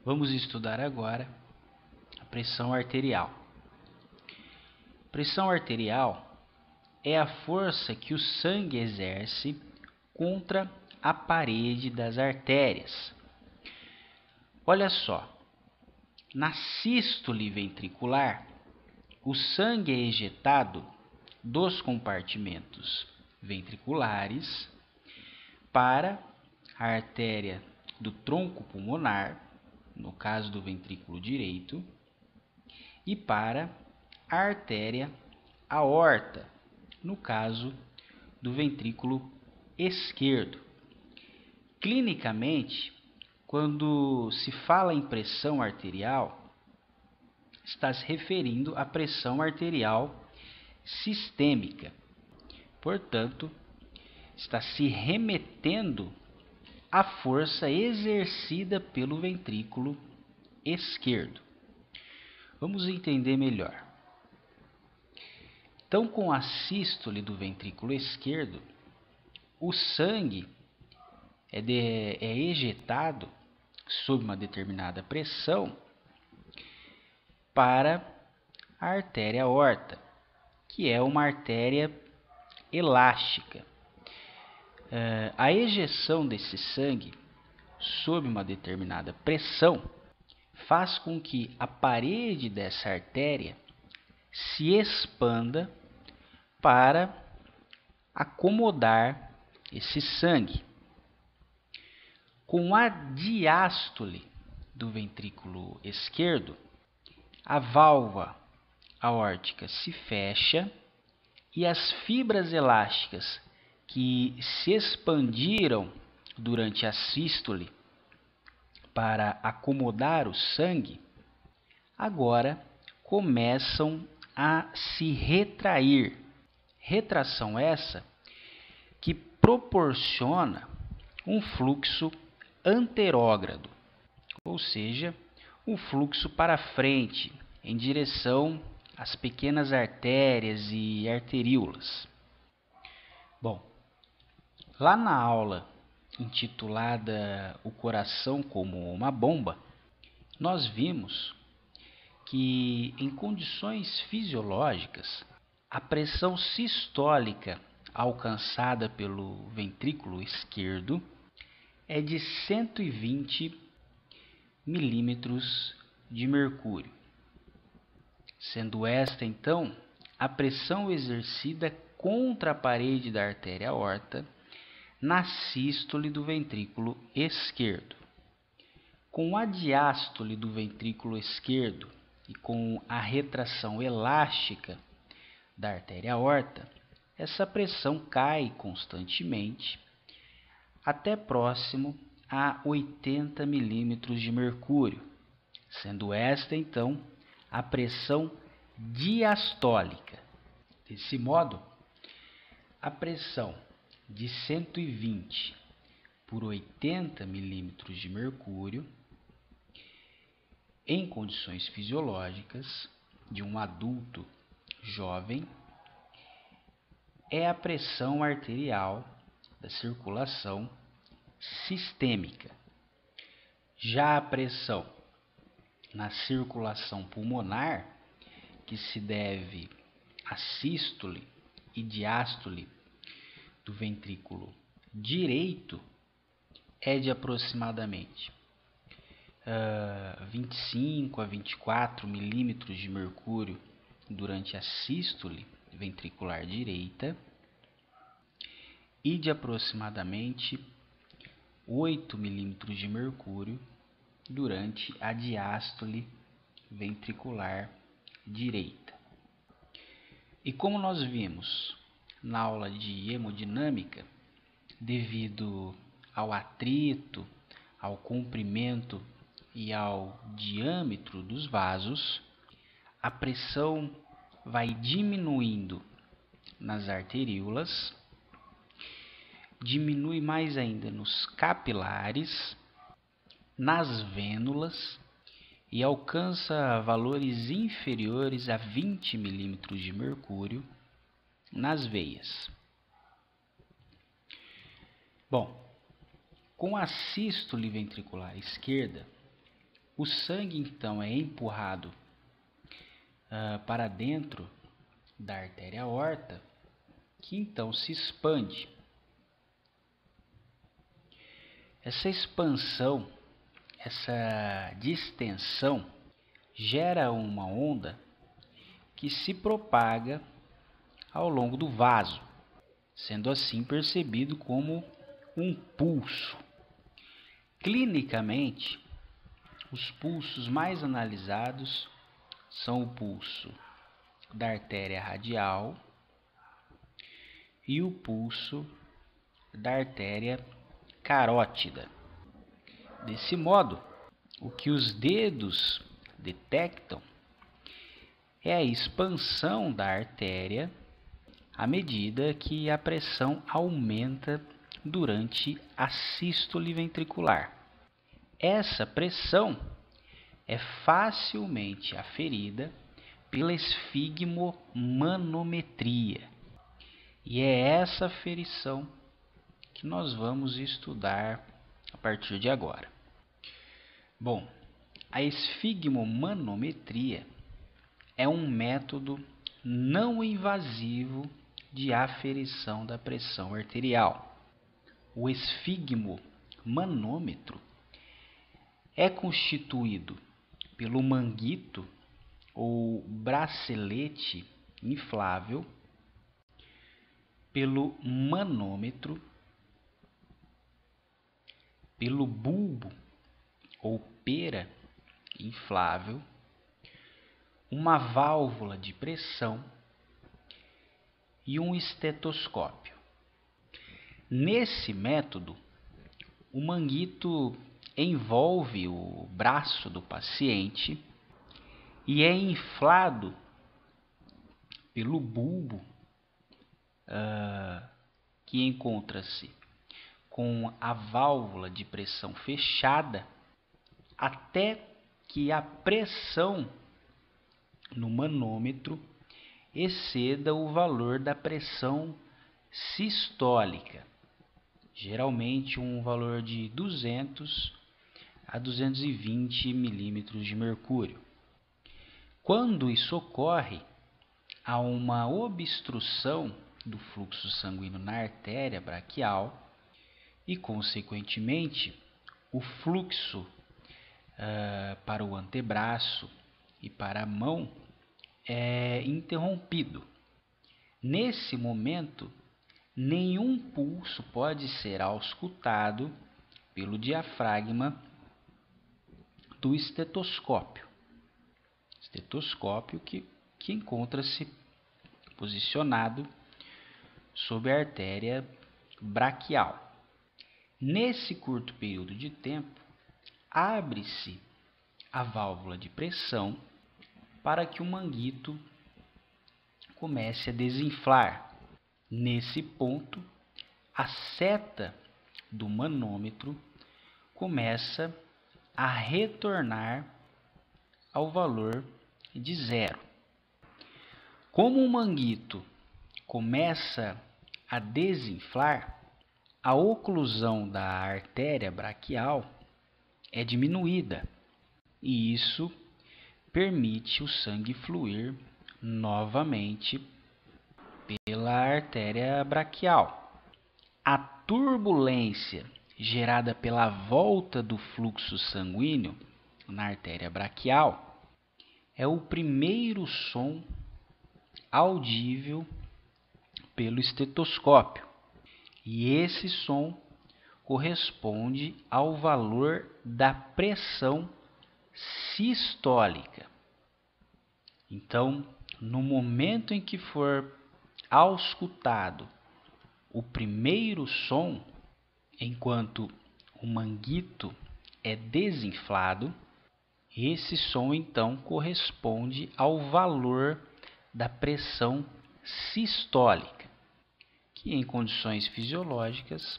Vamos estudar agora a pressão arterial. Pressão arterial é a força que o sangue exerce contra a parede das artérias. Olha só, na sístole ventricular, o sangue é ejetado dos compartimentos ventriculares para a artéria do tronco pulmonar, no caso do ventrículo direito, e para a artéria aorta, no caso do ventrículo esquerdo. Clinicamente, quando se fala em pressão arterial, está se referindo à pressão arterial sistêmica. Portanto, está se remetendo à força exercida pelo ventrículo esquerdo. Vamos entender melhor. Então, com a sístole do ventrículo esquerdo, o sangue é ejetado sob uma determinada pressão para a artéria aorta, que é uma artéria elástica. A ejeção desse sangue sob uma determinada pressão faz com que a parede dessa artéria se expanda para acomodar esse sangue. Com a diástole do ventrículo esquerdo, a válvula aórtica se fecha e as fibras elásticas que se expandiram durante a sístole para acomodar o sangue, agora começam a se retrair. Retração essa que proporciona um fluxo anterógrado, ou seja, um fluxo para frente, em direção às pequenas artérias e arteríolas. Bom, lá na aula intitulada O Coração como uma Bomba, nós vimos que em condições fisiológicas, a pressão sistólica alcançada pelo ventrículo esquerdo é de 120 milímetros de mercúrio, sendo esta, então, a pressão exercida contra a parede da artéria aorta na sístole do ventrículo esquerdo. Com a diástole do ventrículo esquerdo e com a retração elástica da artéria aorta, essa pressão cai constantemente até próximo a 80 milímetros de mercúrio, sendo esta, então, a pressão diastólica. Desse modo, a pressão de 120 por 80 milímetros de mercúrio, em condições fisiológicas de um adulto jovem, é a pressão arterial da circulação sistêmica. Já a pressão na circulação pulmonar, que se deve à sístole e diástole do ventrículo direito, é de aproximadamente 25 a 24 milímetros de mercúrio durante a sístole ventricular direita e de aproximadamente 8 milímetros de mercúrio durante a diástole ventricular direita. E como nós vimos na aula de hemodinâmica, devido ao atrito, ao comprimento e ao diâmetro dos vasos, a pressão vai diminuindo nas arteríolas, diminui mais ainda nos capilares, nas vênulas e alcança valores inferiores a 20 milímetros de mercúrio nas veias. Bom, com a sístole ventricular esquerda, O sangue então é empurrado para dentro da artéria aorta, que então se expande. Essa expansão, essa distensão, gera uma onda que se propaga ao longo do vaso, sendo assim percebido como um pulso. Clinicamente, os pulsos mais analisados são o pulso da artéria radial e o pulso da artéria carótida. Desse modo, o que os dedos detectam é a expansão da artéria à medida que a pressão aumenta durante a sístole ventricular. Essa pressão é facilmente aferida pela esfigmomanometria, e é essa aferição que nós vamos estudar a partir de agora. Bom, a esfigmomanometria é um método não invasivo de aferição da pressão arterial. O esfigmomanômetro é constituído pelo manguito ou bracelete inflável, pelo manômetro, pelo bulbo ou pera inflável, uma válvula de pressão e um estetoscópio. Nesse método, o manguito envolve o braço do paciente e é inflado pelo bulbo, que encontra-se com a válvula de pressão fechada, até que a pressão no manômetro exceda o valor da pressão sistólica, geralmente um valor de 200 a 220 milímetros de mercúrio. Quando isso ocorre, há uma obstrução do fluxo sanguíneo na artéria braquial e, consequentemente, o fluxo para o antebraço e para a mão é interrompido. Nesse momento, nenhum pulso pode ser auscultado pelo diafragma do estetoscópio. Estetoscópio que encontra-se posicionado sobre a artéria braquial. Nesse curto período de tempo, abre-se a válvula de pressão para que o manguito comece a desinflar. Nesse ponto, a seta do manômetro começa a retornar ao valor de 0. Como o manguito começa a desinflar, a oclusão da artéria braquial é diminuída e isso permite o sangue fluir novamente pela artéria braquial. A turbulência gerada pela volta do fluxo sanguíneo na artéria braquial é o primeiro som audível pelo estetoscópio, e esse som corresponde ao valor da pressão sistólica. Então, no momento em que for auscultado o primeiro som, enquanto o manguito é desinflado, esse som então corresponde ao valor da pressão sistólica, que em condições fisiológicas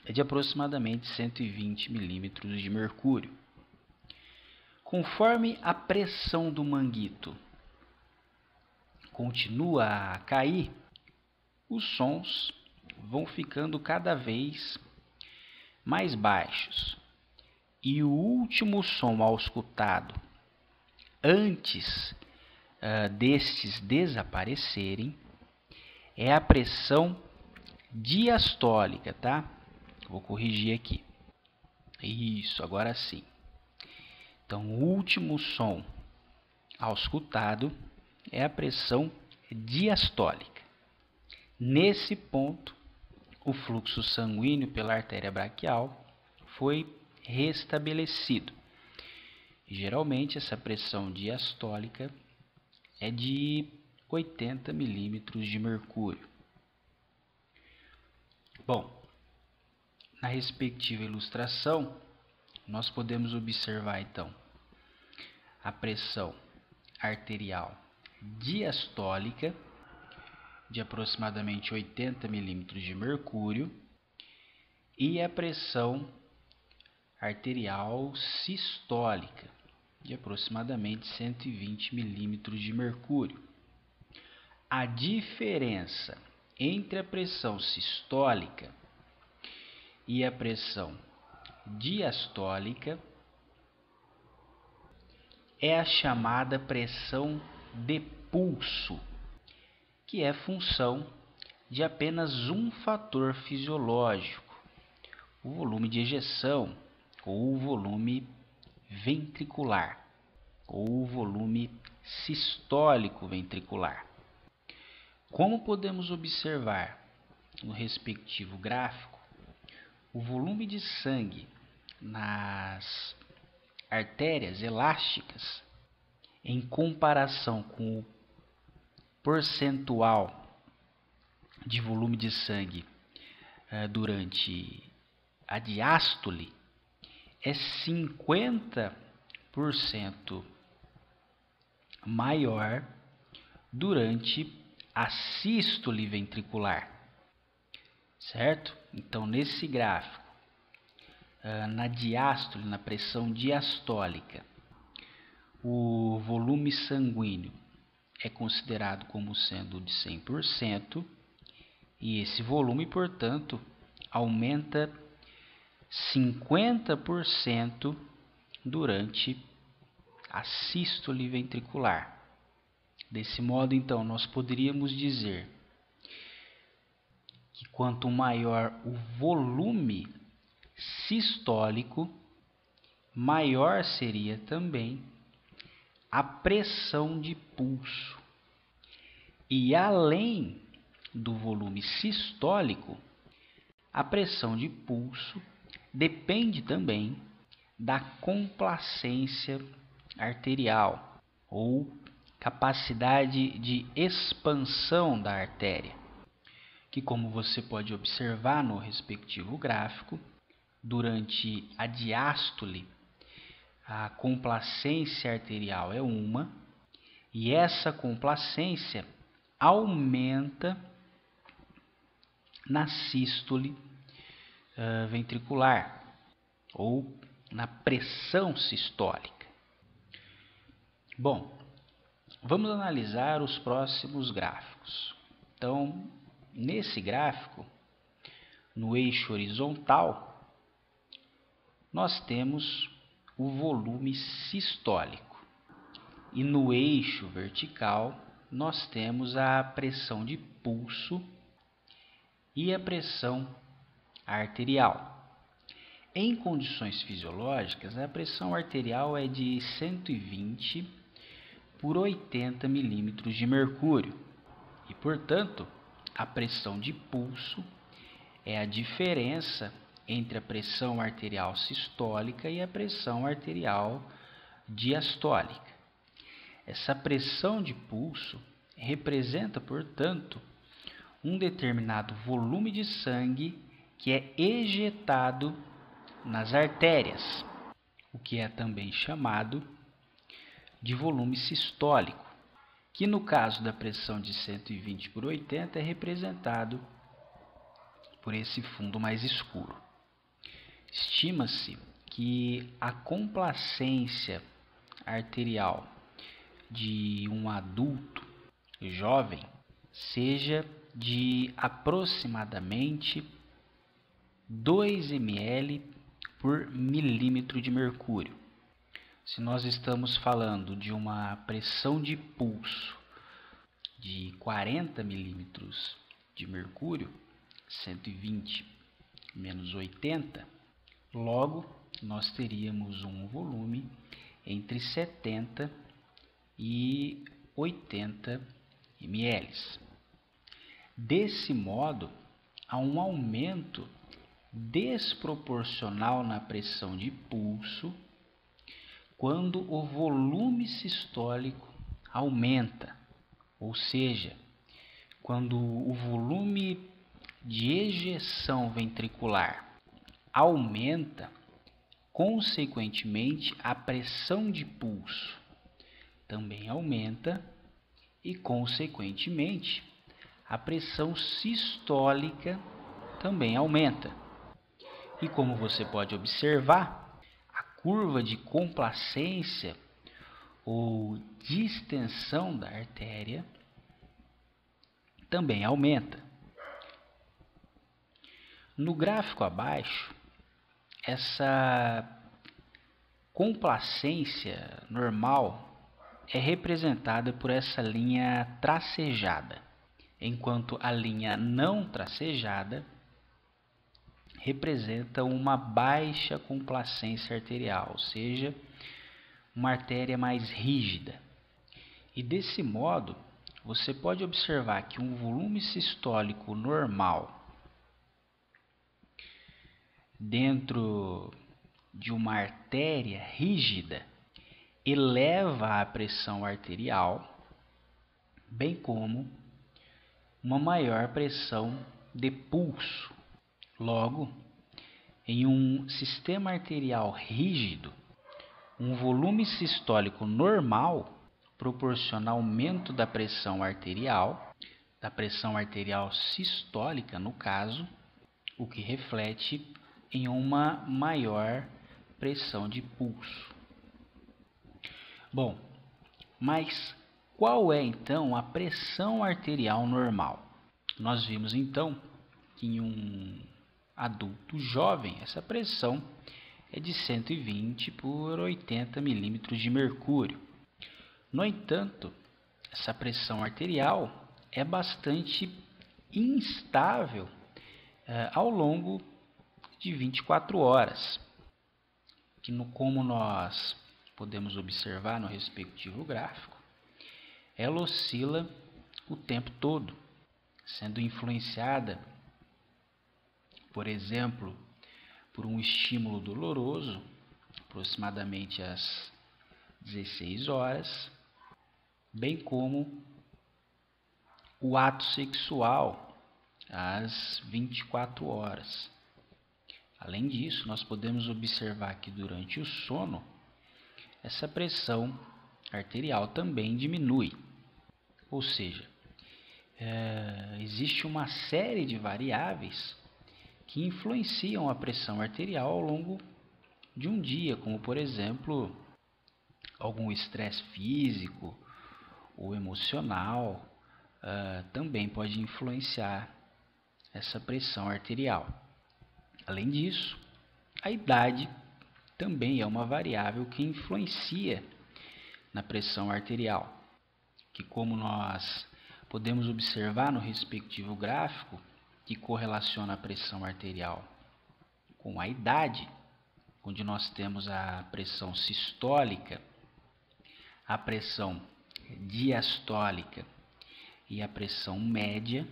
é de aproximadamente 120 milímetros de mercúrio. Conforme a pressão do manguito continua a cair, os sons vão ficando cada vez mais baixos e o último som auscultado antes destes desaparecerem é a pressão diastólica, tá? Vou corrigir aqui. Isso, agora sim. Então, o último som auscultado é a pressão diastólica. Nesse ponto, o fluxo sanguíneo pela artéria braquial foi restabelecido. Geralmente, essa pressão diastólica é de 80 milímetros de mercúrio. Bom, na respectiva ilustração, nós podemos observar então a pressão arterial diastólica de aproximadamente 80 milímetros de mercúrio e a pressão arterial sistólica de aproximadamente 120 milímetros de mercúrio. A diferença entre a pressão sistólica e a pressão diastólica é a chamada pressão de pulso, que é função de apenas um fator fisiológico, o volume de ejeção ou o volume ventricular ou o volume sistólico ventricular. Como podemos observar no respectivo gráfico, o volume de sangue nas artérias elásticas, em comparação com o percentual de volume de sangue durante a diástole, é 50% maior durante a sístole ventricular, certo? Então, nesse gráfico, na diástole, na pressão diastólica, o volume sanguíneo é considerado como sendo de 100%, e esse volume, portanto, aumenta 50% durante a sístole ventricular. Desse modo, então, nós poderíamos dizer que quanto maior o volume sistólico, maior seria também a pressão de pulso. E além do volume sistólico, a pressão de pulso depende também da complacência arterial ou capacidade de expansão da artéria, que, como você pode observar no respectivo gráfico, durante a diástole a complacência arterial é uma, e essa complacência aumenta na sístole ventricular ou na pressão sistólica. Bom, vamos analisar os próximos gráficos. Então, nesse gráfico, no eixo horizontal, nós temos o volume sistólico e no eixo vertical nós temos a pressão de pulso e a pressão arterial. Em condições fisiológicas, a pressão arterial é de 120 por 80 milímetros de mercúrio e, portanto, a pressão de pulso é a diferença entre a pressão arterial sistólica e a pressão arterial diastólica. Essa pressão de pulso representa, portanto, um determinado volume de sangue que é ejetado nas artérias, o que é também chamado de volume sistólico, que no caso da pressão de 120 por 80 é representado por esse fundo mais escuro. Estima-se que a complacência arterial de um adulto jovem seja de aproximadamente 2 ml por milímetro de mercúrio. Se nós estamos falando de uma pressão de pulso de 40 milímetros de mercúrio, 120 menos 80, logo nós teríamos um volume entre 70 e 80 ml. Desse modo, há um aumento desproporcional na pressão de pulso quando o volume sistólico aumenta, ou seja, quando o volume de ejeção ventricular aumenta, consequentemente a pressão de pulso também aumenta e, consequentemente, a pressão sistólica também aumenta. E como você pode observar, a curva de complacência ou distensão da artéria também aumenta. No gráfico abaixo, essa complacência normal é representada por essa linha tracejada, enquanto a linha não tracejada representa uma baixa complacência arterial, ou seja, uma artéria mais rígida. E desse modo, você pode observar que um volume sistólico normal dentro de uma artéria rígida eleva a pressão arterial, bem como uma maior pressão de pulso. Logo, em um sistema arterial rígido, um volume sistólico normal proporciona aumento da pressão arterial sistólica no caso, o que reflete em uma maior pressão de pulso. Bom, mas qual é então a pressão arterial normal? Nós vimos então que em um adulto jovem essa pressão é de 120 por 80 milímetros de mercúrio. No entanto, essa pressão arterial é bastante instável ao longo de 24 horas, como nós podemos observar no respectivo gráfico, ela oscila o tempo todo, sendo influenciada, por exemplo, por um estímulo doloroso, aproximadamente às 16 horas, bem como o ato sexual às 24 horas. Além disso, nós podemos observar que durante o sono, essa pressão arterial também diminui. Ou seja, existe uma série de variáveis que influenciam a pressão arterial ao longo de um dia, como por exemplo, algum estresse físico ou emocional também pode influenciar essa pressão arterial. Além disso, a idade também é uma variável que influencia na pressão arterial, que como nós podemos observar no respectivo gráfico, que correlaciona a pressão arterial com a idade, onde nós temos a pressão sistólica, a pressão diastólica e a pressão média,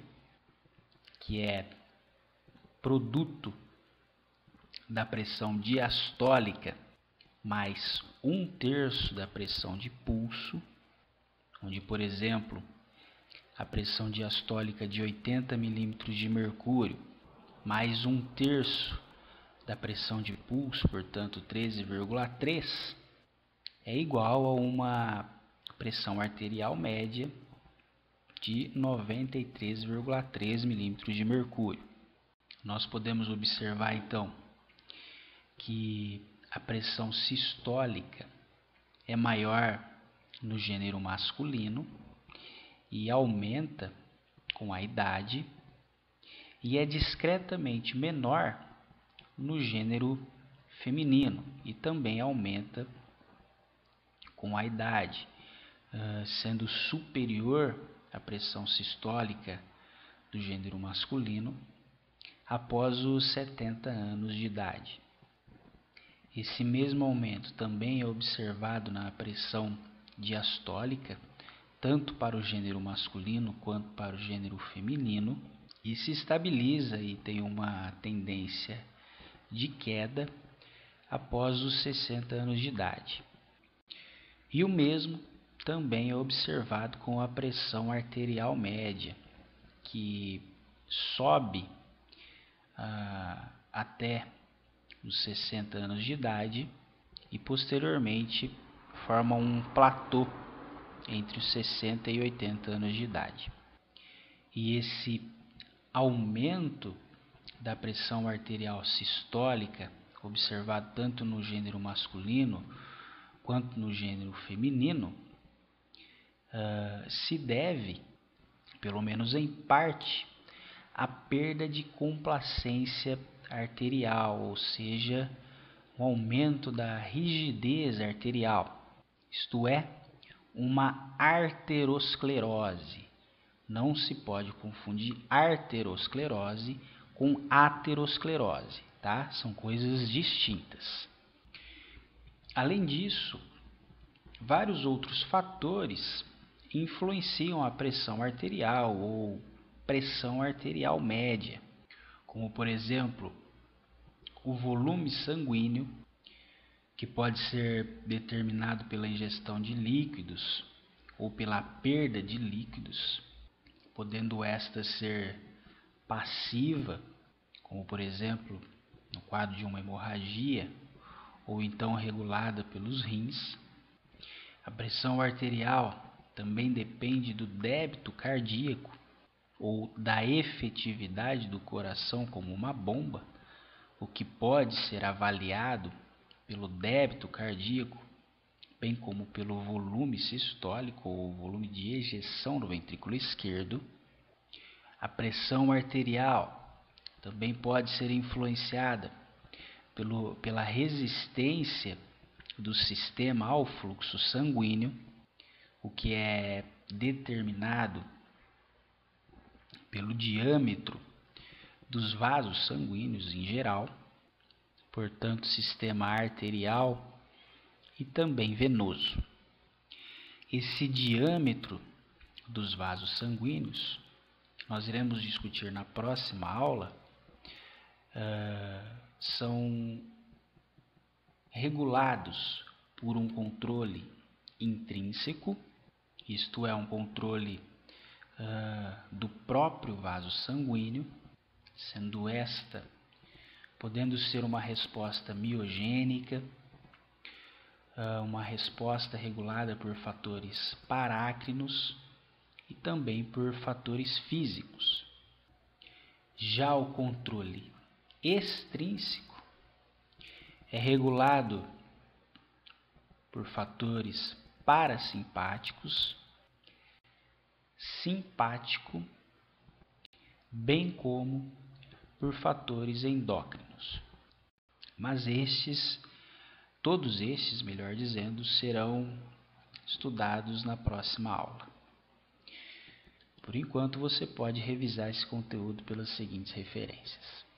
que é produto da pressão diastólica mais 1/3 da pressão de pulso, onde, por exemplo, a pressão diastólica de 80 milímetros de mercúrio mais 1/3 da pressão de pulso, portanto 13,3, é igual a uma pressão arterial média de 93,3 milímetros de mercúrio. Nós podemos observar então que a pressão sistólica é maior no gênero masculino e aumenta com a idade, e é discretamente menor no gênero feminino e também aumenta com a idade, sendo superior à pressão sistólica do gênero masculino após os 70 anos de idade. Esse mesmo aumento também é observado na pressão diastólica, tanto para o gênero masculino quanto para o gênero feminino, e se estabiliza e tem uma tendência de queda após os 60 anos de idade. E o mesmo também é observado com a pressão arterial média, que sobe até os 60 anos de idade e posteriormente forma um platô entre os 60 e 80 anos de idade. E esse aumento da pressão arterial sistólica, observado tanto no gênero masculino quanto no gênero feminino, se deve, pelo menos em parte, à perda de complacência arterial, ou seja, um aumento da rigidez arterial, isto é, uma arteriosclerose. Não se pode confundir arteriosclerose com aterosclerose, tá? São coisas distintas. Além disso, vários outros fatores influenciam a pressão arterial ou pressão arterial média, como por exemplo, o volume sanguíneo, que pode ser determinado pela ingestão de líquidos ou pela perda de líquidos, podendo esta ser passiva, como por exemplo, no quadro de uma hemorragia, ou então regulada pelos rins. A pressão arterial também depende do débito cardíaco ou da efetividade do coração como uma bomba, o que pode ser avaliado pelo débito cardíaco, bem como pelo volume sistólico ou volume de ejeção do ventrículo esquerdo. A pressão arterial também pode ser influenciada pela resistência do sistema ao fluxo sanguíneo, o que é determinado pelo diâmetro dos vasos sanguíneos em geral, portanto, sistema arterial e também venoso. Esse diâmetro dos vasos sanguíneos nós iremos discutir na próxima aula, são regulados por um controle intrínseco, isto é, um controle do próprio vaso sanguíneo, sendo esta podendo ser uma resposta miogênica, uma resposta regulada por fatores parácrinos e também por fatores físicos. Já o controle extrínseco é regulado por fatores parasimpáticos, simpático, bem como por fatores endócrinos. Mas todos estes, melhor dizendo, serão estudados na próxima aula. Por enquanto, você pode revisar esse conteúdo pelas seguintes referências.